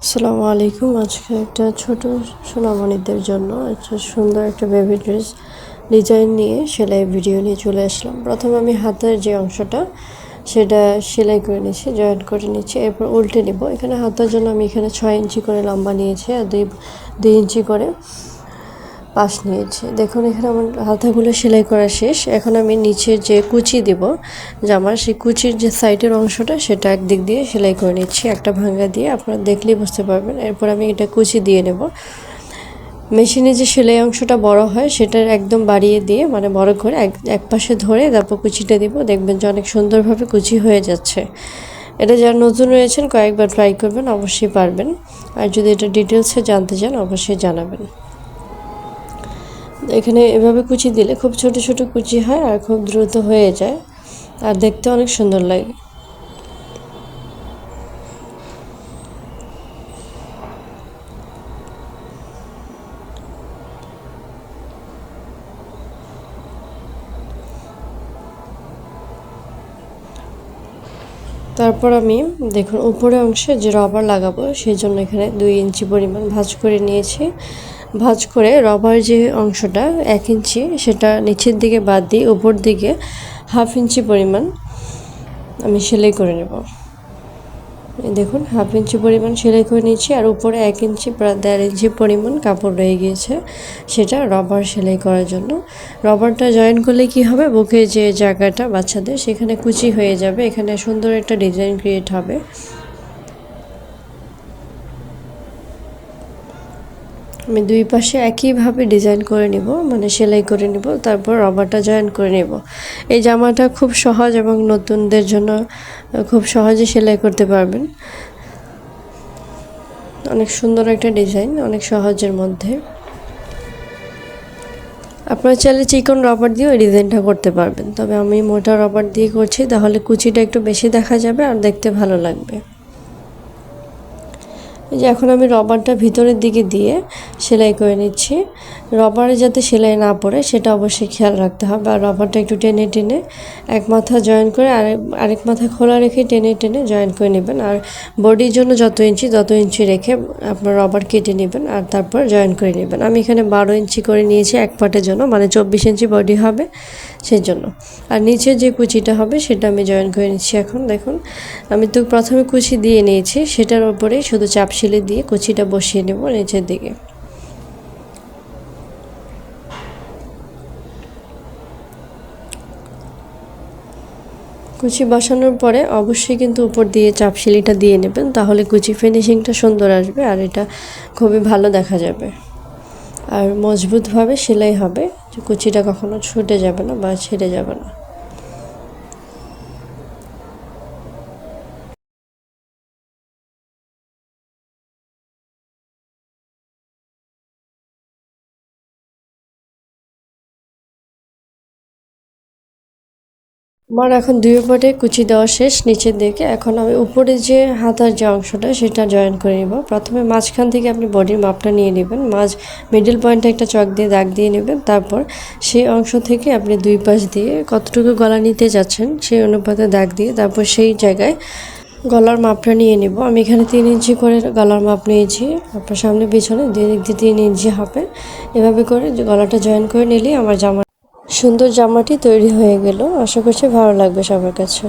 আসসালামু আলাইকুম। আজকে একটা ছোট সোনামণিদের জন্য একটা সুন্দর একটা বেবি ড্রেস ডিজাইন নিয়ে সেলাই ভিডিও নিয়ে চলে আসলাম। প্রথমে আমি হাতের যে অংশটা সেটা সেলাই করে নিচ্ছি, জয়েন্ট করে নিচ্ছি, এরপর উল্টে নেব। এখানে হাতের জন্য আমি এখানে 6 ইঞ্চি করে লম্বা নিয়েছি আর 2 ইঞ্চি করে পাশ নিয়েছি। দেখুন এখানে আমার হাতাগুলো সেলাই করা শেষ। এখন আমি নিচের যে কুচি দেব জামার, সেই কুচির যে সাইডের অংশটা সেটা একদিক দিয়ে সেলাই করে নিচ্ছি একটা ভাঙা দিয়ে, আপনারা দেখলেই বুঝতে পারবেন। এরপর আমি এটা কুচি দিয়ে নেব। মেশিনে যে সেলাই অংশটা বড় হয় সেটার একদম বাড়িয়ে দিয়ে, মানে বড় করে এক পাশে ধরে তারপর কুচিটা দিব। দেখবেন যে অনেক সুন্দরভাবে কুচি হয়ে যাচ্ছে। এটা যারা নতুন রয়েছেন কয়েকবার ট্রাই করবেন, অবশ্যই পারবেন। আর যদি এটা ডিটেলসে জানতে চান অবশ্যই জানাবেন। এখানে এভাবে কুচি দিলে খুব ছোট ছোট কুচি হয় আর খুব দ্রুত হয়ে যায় আর দেখতে অনেক সুন্দর লাগে। তারপর আমি দেখুন উপরে অংশে যে রবার লাগাবো সেই জন্য এখানে 2 ইঞ্চি পরিমাণ ভাঁজ করে নিয়েছি। ভাঁজ করে রবার যে অংশটা 1 ইঞ্চি সেটা নিচের দিকে বাদ দিয়ে উপর দিকে 1/2 ইঞ্চি পরিমাণ আমি সেলাই করে নেব। দেখুন 1/2 ইঞ্চি পরিমাণ সেলাই করে নিয়েছি আর উপরে 1 ইঞ্চি প্রায় 1.5 ইঞ্চি পরিমাণ কাপড় রয়ে গিয়েছে, সেটা রবার সেলাই করার জন্য। রবারটা জয়েন করলে কি হবে, বুকে যে জায়গাটা বাচ্চাদের সেখানে কুচি হয়ে যাবে, এখানে সুন্দর একটা ডিজাইন ক্রিয়েট হবে। আমি 2 পাশে একইভাবে ডিজাইন করে নিব, মানে সেলাই করে নিব, তারপর রবারটা জয়েন করে নিব। এই জামাটা খুব সহজ এবং নতুনদের জন্য খুব সহজে সেলাই করতে পারবেন। অনেক সুন্দর একটা ডিজাইন, অনেক সহজের মধ্যে। আপনারা চাইলে চিকন রবার দিয়েও এই ডিজাইনটা করতে পারবেন, তবে আমি মোটা রবার দিয়ে করছি, তাহলে কুচিটা একটু বেশি দেখা যাবে আর দেখতে ভালো লাগবে। এই যে এখন আমি রবারটা ভিতরের দিকে দিয়ে সেলাই করে নিচ্ছি। রবারে যাতে সেলাই না পড়ে সেটা অবশ্যই খেয়াল রাখতে হবে। আর রবারটা একটু টেনে টেনে এক মাথা জয়েন করে আরেক মাথা খোলা রেখে টেনে টেনে জয়েন করে নেবেন। আর বডির জন্য যত ইঞ্চি রেখে আপনার রবার কেটে নেবেন আর তারপর জয়েন করে নেবেন। আমি এখানে 12 ইঞ্চি করে নিয়েছি এক পার্টের জন্য, মানে 24 ইঞ্চি বডি হবে সেই জন্য। আর নিচে যে কুচিটা হবে সেটা আমি জয়েন করে নিচ্ছি। এখন দেখুন আমি তো প্রথমে কুচি দিয়ে নিয়েছি, সেটার উপরে শুধু চাপ সেলাই দিয়ে কুচিটা বসিয়ে নেব নিচের দিকে। কুচি বসানোর পরে অবশ্যই কিন্তু উপর দিয়ে চাপ সেলাইটা দিয়ে নেবেন, তাহলে কুচি ফিনিশিংটা সুন্দর আসবে আর এটা খুবই ভালো দেখা যাবে আর মজবুতভাবে সেলাই হবে, কুচিটা কখনো ছুটে যাবে না বা ছিঁড়ে যাবে না। আমার এখন 2 পাটে কুচি দেওয়া শেষ নিচের দিকে। এখন আমি উপরে যে হাতার যে অংশটা সেটা জয়েন করে নিব। প্রথমে মাঝখান থেকে আপনি বডির মাপটা নিয়ে নেবেন, মিডল পয়েন্টে একটা চক দিয়ে দাগ দিয়ে নেবেন। তারপর সেই অংশ থেকে আপনি 2 পাশ দিয়ে কতটুকু গলা নিতে যাচ্ছেন সেই অনুপাতে দাগ দিয়ে তারপর সেই জায়গায় গলার মাপটা নিয়ে নিব। আমি এখানে 3 ইঞ্চি করে গলার মাপ নিয়েছি, আপনার সামনে পিছনে 2 দিক দিয়ে 3 ইঞ্চি হবে। এভাবে করে গলাটা জয়েন করে নিলেই আমার সুন্দর জামাটি তৈরি হয়ে গেল। আশা করছি ভালো লাগবে সবার কাছে।